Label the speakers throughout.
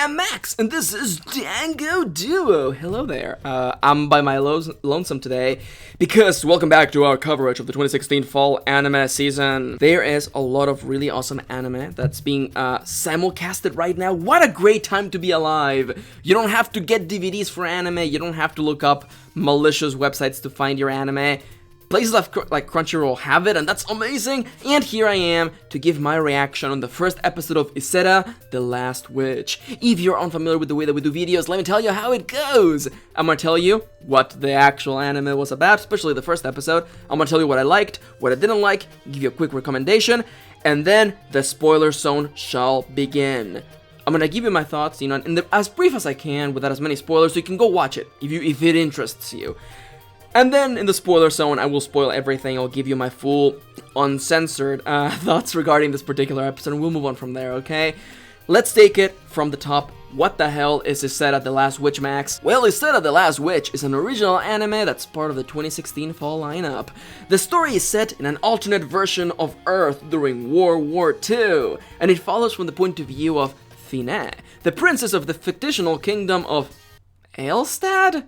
Speaker 1: am Max, and this is Dango Duo. Hello there. I'm by my lonesome today because welcome back to our coverage of the 2016 fall anime season. There is a lot of really awesome anime that's being simulcasted right now. What a great time to be alive. You don't have to get DVDs for anime. You don't have to look up malicious websites to find your anime. Places like Crunchyroll have it, and that's amazing. And here I am to give my reaction on the first episode of Izetta, The Last Witch. If you're unfamiliar with the way that we do videos, let me tell you how it goes. I'm gonna tell you what the actual anime was about, especially the first episode. I'm gonna tell you what I liked, what I didn't like, give you a quick recommendation, and then the spoiler zone shall begin. I'm gonna give you my thoughts, as brief as I can, without as many spoilers, so you can go watch it if it interests you. And then in the spoiler zone, I will spoil everything. I'll give you my full, uncensored thoughts regarding this particular episode, and we'll move on from there, okay? Let's take it from the top. What the hell is Izetta, The Last Witch, Max? Well, Izetta, The Last Witch is an original anime that's part of the 2016 fall lineup. The story is set in an alternate version of Earth during World War II, and it follows from the point of view of Fine, the princess of the fictional kingdom of Elstad,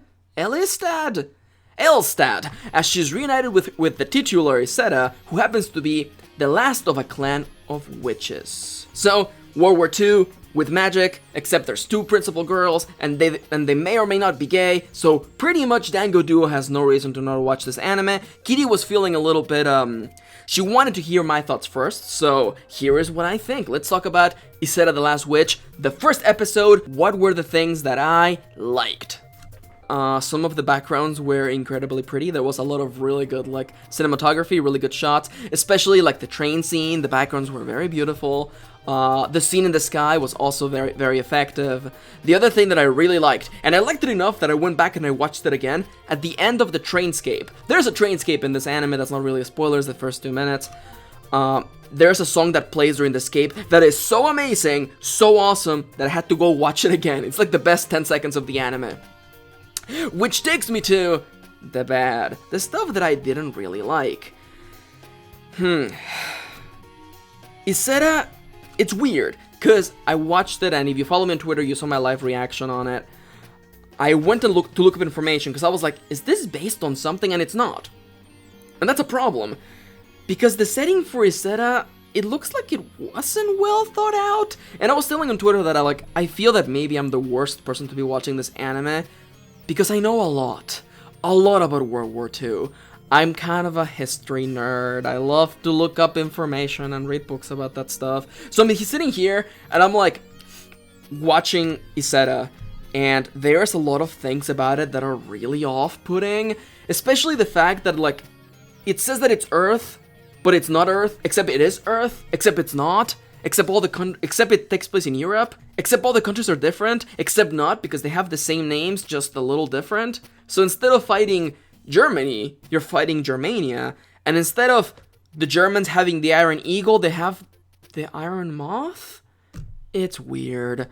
Speaker 1: as she's reunited with the titular Izetta, who happens to be the last of a clan of witches. So, World War II with magic, except there's two principal girls, and they may or may not be gay, so pretty much Dango Duo has no reason to not watch this anime. Kitty was feeling a little bit, she wanted to hear my thoughts first, so here is what I think. Let's talk about Izetta, The Last Witch, the first episode. What were the things that I liked? Some of the backgrounds were incredibly pretty. There was a lot of really good, cinematography, really good shots, especially, the train scene. The backgrounds were very beautiful. The scene in the sky was also very, very effective. The other thing that I really liked, and I liked it enough that I went back and I watched it again, at the end of the trainscape. There's a trainscape in this anime, that's not really a spoiler, it's the first 2 minutes. There's a song that plays during the escape that is so amazing, so awesome, that I had to go watch it again. It's like the best 10 seconds of the anime. Which takes me to the bad. The stuff that I didn't really like. Izetta, it's weird, because I watched it, and if you follow me on Twitter, you saw my live reaction on it. I went to look up information, because I was like, is this based on something? And it's not. And that's a problem. Because the setting for Izetta, it looks like it wasn't well thought out. And I was telling on Twitter that I feel that maybe I'm the worst person to be watching this anime, because I know a lot about World War II. I'm kind of a history nerd. I love to look up information and read books about that stuff. So he's sitting here, and I'm watching Izetta, and there's a lot of things about it that are really off-putting. Especially the fact that, it says that it's Earth, but it's not Earth, except it is Earth, except it's not. Except it takes place in Europe, except all the countries are different, except not, because they have the same names, just a little different. So instead of fighting Germany, you're fighting Germania, and instead of the Germans having the Iron Eagle, they have the Iron Moth? It's weird.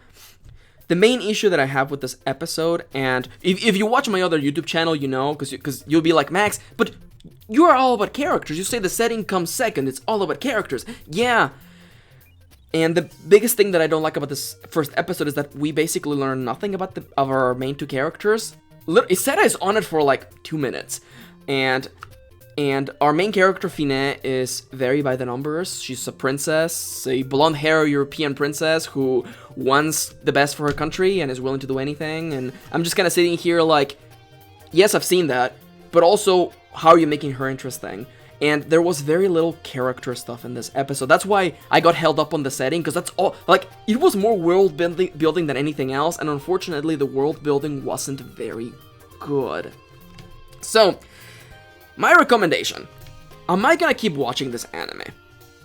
Speaker 1: The main issue that I have with this episode, and if you watch my other YouTube channel, you know, because you'll be like, Max, but you are all about characters. You say the setting comes second, it's all about characters. Yeah. And the biggest thing that I don't like about this first episode is that we basically learn nothing about of our main two characters. Izetta is on it for 2 minutes, and our main character Fine is very by the numbers. She's a princess, a blonde-haired European princess who wants the best for her country and is willing to do anything. And I'm just kind of sitting here yes, I've seen that, but also how are you making her interesting? And there was very little character stuff in this episode. That's why I got held up on the setting, because that's all, it was more world building than anything else, and unfortunately the world building wasn't very good. So, my recommendation. Am I gonna keep watching this anime?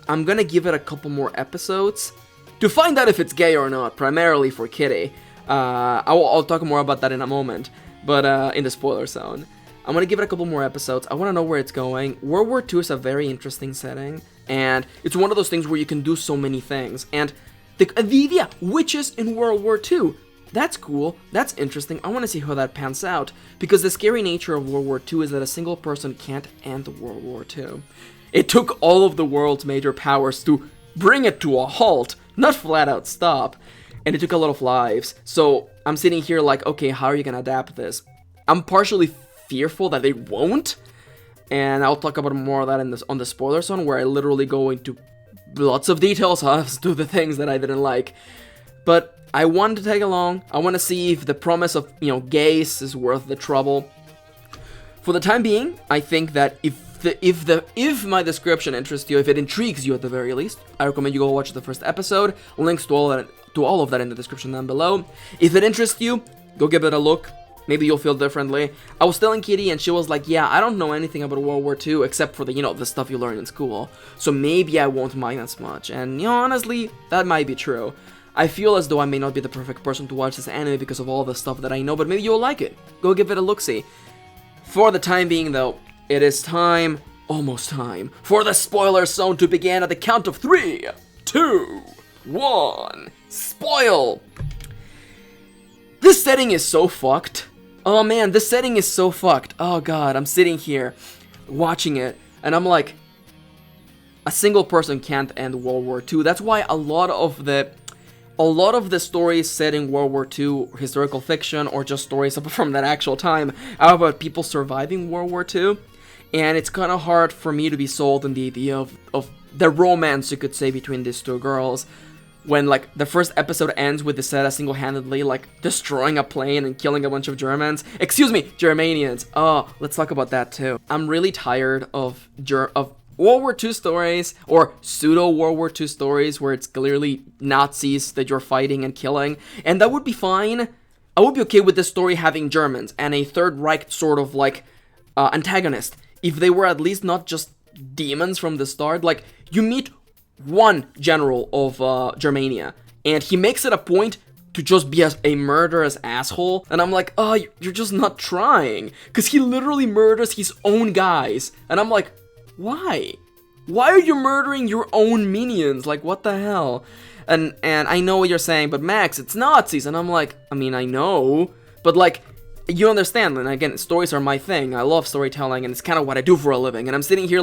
Speaker 1: I'm gonna give it a couple more episodes to find out if it's gay or not, primarily for Kitty. I'll talk more about that in a moment, but in the spoiler zone. I'm gonna give it a couple more episodes. I want to know where it's going. World War II is a very interesting setting, and it's one of those things where you can do so many things. And the witches in World War II, that's cool, that's interesting. I want to see how that pans out, because the scary nature of World War II is that a single person can't end World War II. It took all of the world's major powers to bring it to a halt, not flat out stop. and it took a lot of lives. So I'm sitting here like, okay, how are you gonna adapt this? I'm partially fearful that they won't, and I'll talk about more of that on the spoiler zone, where I literally go into lots of details as to the things that I didn't like. But I want to tag along. I want to see if the promise of, gays is worth the trouble. For the time being, I think that if my description interests you, if it intrigues you at the very least, I recommend you go watch the first episode. Links to all of that in the description down below. If it interests you, go give it a look. Maybe you'll feel differently. I was telling Kitty, and she was like, yeah, I don't know anything about World War II except for the stuff you learn in school. So maybe I won't mind as much. And, honestly, that might be true. I feel as though I may not be the perfect person to watch this anime because of all the stuff that I know, but maybe you'll like it. Go give it a look-see. For the time being, though, it is time, almost time, for the spoiler zone to begin at the count of 3, 2, 1, spoil! This setting is so fucked. Oh man, this setting is so fucked. Oh god, I'm sitting here, watching it, and I'm like, a single person can't end World War II. That's why a lot of the stories set in World War II, historical fiction, or just stories from that actual time, are about people surviving World War II, and it's kind of hard for me to be sold in the idea of the romance, you could say, between these two girls, when, the first episode ends with Izetta single-handedly, destroying a plane and killing a bunch of Germans. Excuse me, Germanians. Oh, let's talk about that, too. I'm really tired of World War II stories, or pseudo-World War II stories, where it's clearly Nazis that you're fighting and killing, and that would be fine. I would be okay with this story having Germans, and a Third Reich sort of, antagonist, if they were at least not just demons from the start. You meet one general of Germania, and he makes it a point to just be a murderous asshole, and I'm like, oh, you're just not trying, because he literally murders his own guys, and I'm like, why? Why are you murdering your own minions? What the hell? And I know what you're saying, but Max, it's Nazis. And I'm like, I mean, I know, but you understand. And again, stories are my thing. I love storytelling, and it's kind of what I do for a living. And I'm sitting here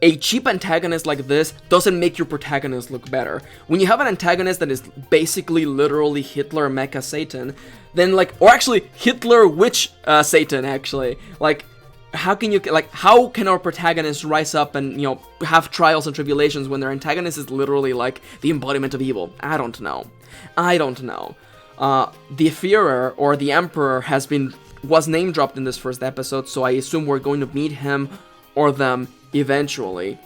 Speaker 1: a cheap antagonist like this doesn't make your protagonist look better. When you have an antagonist that is basically literally Hitler mecha Satan, then or actually Hitler witch Satan, actually, how can our protagonists rise up and, have trials and tribulations when their antagonist is literally, the embodiment of evil? I don't know. The Führer, or the Emperor, was name-dropped in this first episode, so I assume we're going to meet him or them eventually.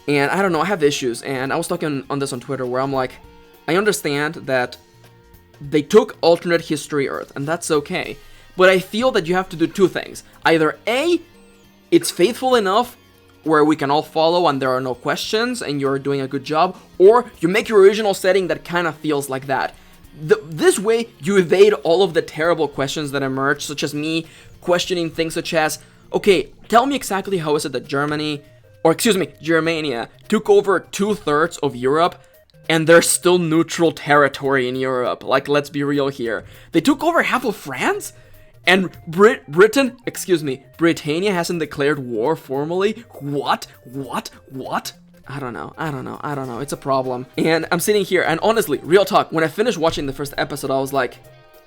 Speaker 1: And I don't know, I have issues, and I was talking on this on Twitter, where I'm like, I understand that they took alternate history Earth, and that's okay. But I feel that you have to do two things. Either A, it's faithful enough where we can all follow and there are no questions and you're doing a good job, or you make your original setting that kind of feels like that. This way, you evade all of the terrible questions that emerge, such as me questioning things such as, okay, tell me exactly how is it that Germania took over 2/3 of Europe, and there's still neutral territory in Europe. Let's be real here. They took over half of France? And Britannia hasn't declared war formally? What? I don't know. It's a problem. And I'm sitting here, and honestly, real talk, when I finished watching the first episode, I was like,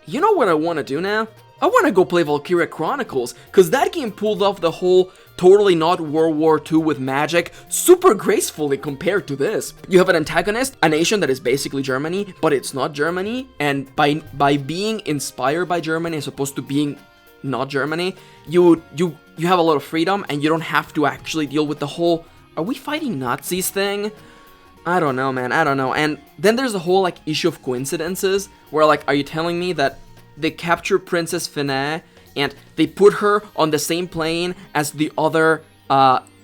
Speaker 1: you know what I want to do now? I want to go play Valkyria Chronicles, because that game pulled off the whole totally not World War II with magic super gracefully compared to this. You have an antagonist, a nation that is basically Germany, but it's not Germany, and by being inspired by Germany as opposed to being not Germany, you have a lot of freedom, and you don't have to actually deal with the whole, are we fighting Nazis thing? I don't know, man, I don't know. And then there's the whole issue of coincidences, where are you telling me that they capture Princess Finette and they put her on the same plane as the other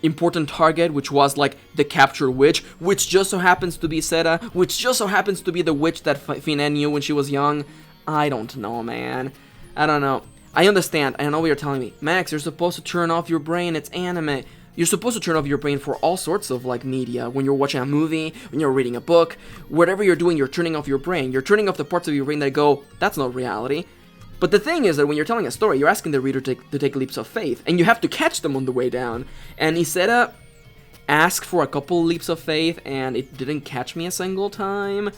Speaker 1: important target, which was the captured witch, which just so happens to be Izetta, which just so happens to be the witch that Finette knew when she was young? I don't know, man. I don't know. I understand. I know what you're telling me. Max, you're supposed to turn off your brain. It's anime. You're supposed to turn off your brain for all sorts of media. When you're watching a movie, when you're reading a book, whatever you're doing, you're turning off your brain. You're turning off the parts of your brain that go, that's not reality. But the thing is that when you're telling a story, you're asking the reader to take leaps of faith, and you have to catch them on the way down. And Izetta asked for a couple leaps of faith, and it didn't catch me a single time.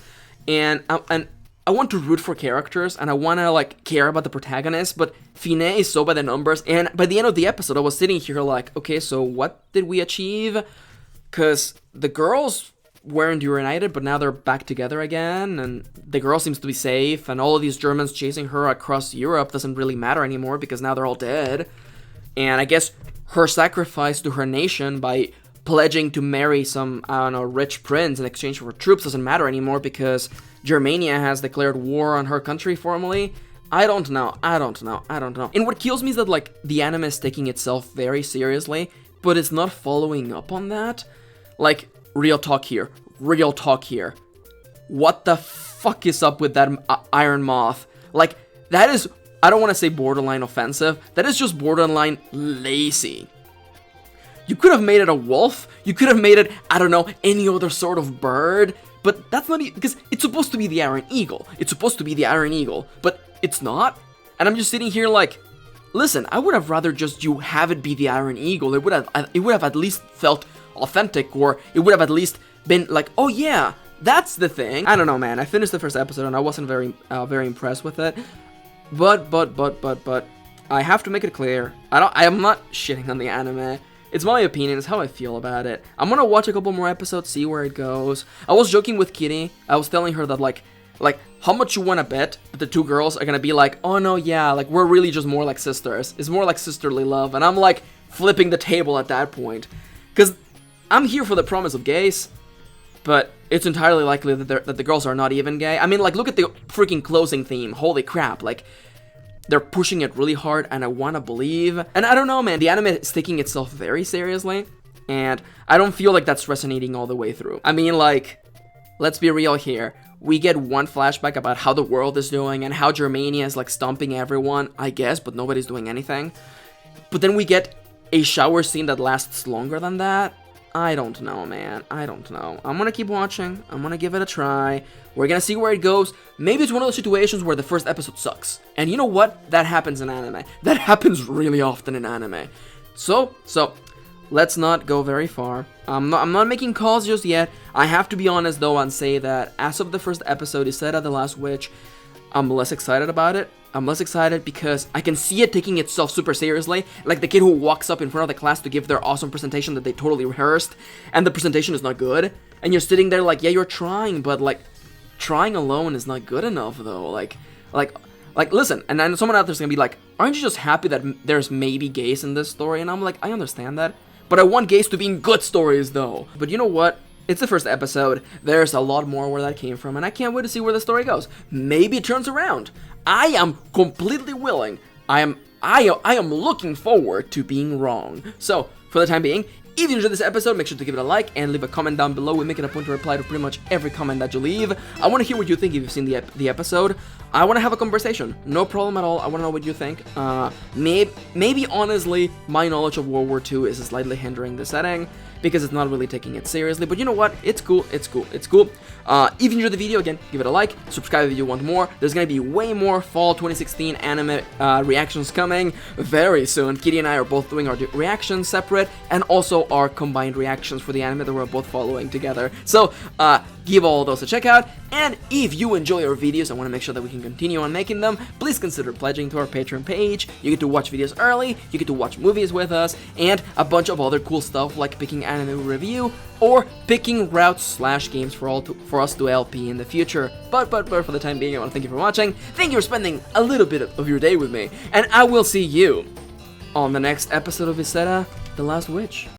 Speaker 1: and I want to root for characters, and I want to, like, care about the protagonist, but Fine is so by the numbers, and by the end of the episode, I was sitting here like, okay, so what did we achieve? Because the girls weren't reunited, but now they're back together again, and the girl seems to be safe, and all of these Germans chasing her across Europe doesn't really matter anymore, because now they're all dead. And I guess her sacrifice to her nation by pledging to marry some, I don't know, rich prince in exchange for troops doesn't matter anymore because Germania has declared war on her country formally. I don't know. And what kills me is that, like, the anime is taking itself very seriously, but it's not following up on that. Like, real talk here. What the fuck is up with that Iron Moth? Like, that is, I don't want to say borderline offensive, that is just borderline lazy. You could have made it a wolf, you could have made it, I don't know, any other sort of bird, but that's not, because it's supposed to be the Iron Eagle. But it's not. And I'm just sitting here like, listen, I would have rather just you have it be the Iron Eagle. It would have at least felt authentic, or it would have at least been like, oh yeah, that's the thing. I don't know, man. I finished the first episode and I wasn't very impressed with it. But I have to make it clear, I am not shitting on the anime. It's my opinion, it's how I feel about it. I'm gonna watch a couple more episodes, see where it goes. I was joking with Kitty. I was telling her that, like, how much you wanna bet that the two girls are gonna be like, oh no, yeah, like, we're really just more like sisters. It's more like sisterly love. And I'm, like, flipping the table at that point. Because I'm here for the promise of gays, but it's entirely likely that the girls are not even gay. I mean, like, look at the freaking closing theme. Holy crap, like, they're pushing it really hard, and I want to believe. And I don't know, man, the anime is taking itself very seriously, and I don't feel like that's resonating all the way through. I mean, like, let's be real here. We get one flashback about how the world is doing, and how Germania is, like, stomping everyone, I guess, but nobody's doing anything. But then we get a shower scene that lasts longer than that. I don't know, man. I don't know. I'm gonna keep watching. I'm gonna give it a try. We're gonna see where it goes. Maybe it's one of those situations where the first episode sucks. And you know what? That happens in anime. That happens really often in anime. So, let's not go very far. I'm not making calls just yet. I have to be honest, though, and say that as of the first episode, Izetta the Last Witch, I'm less excited about it. I'm less excited because I can see it taking itself super seriously, like the kid who walks up in front of the class to give their awesome presentation that they totally rehearsed, and the presentation is not good, and you're sitting there like, yeah, you're trying, but, like, trying alone is not good enough, though. Like, listen, and then someone out there's gonna be like, aren't you just happy that there's maybe gays in this story? And I'm like, I understand that, but I want gays to be in good stories, though. But you know what? It's the first episode. There's a lot more where that came from, and I can't wait to see where the story goes. Maybe it turns around. I am completely willing. I am looking forward to being wrong. So, for the time being, if you enjoyed this episode, make sure to give it a like and leave a comment down below. We make it a point to reply to pretty much every comment that you leave. I want to hear what you think if you've seen the episode. I want to have a conversation. No problem at all. I want to know what you think. Maybe honestly, my knowledge of World War II is slightly hindering the setting because it's not really taking it seriously. But you know what? It's cool. If you enjoyed the video, again, give it a like. Subscribe if you want more. There's going to be way more fall 2016 anime reactions coming very soon. Kitty and I are both doing our reactions separate and also our combined reactions for the anime that we're both following together. So, give all those a check out. And if you enjoy our videos and want to make sure that we can continue on making them, please consider pledging to our Patreon page. You get to watch videos early, you get to watch movies with us, and a bunch of other cool stuff like picking anime review or picking routes/games for us to LP in the future. But for the time being, I want to thank you for watching. Thank you for spending a little bit of your day with me, and I will see you on the next episode of Izetta the Last Witch.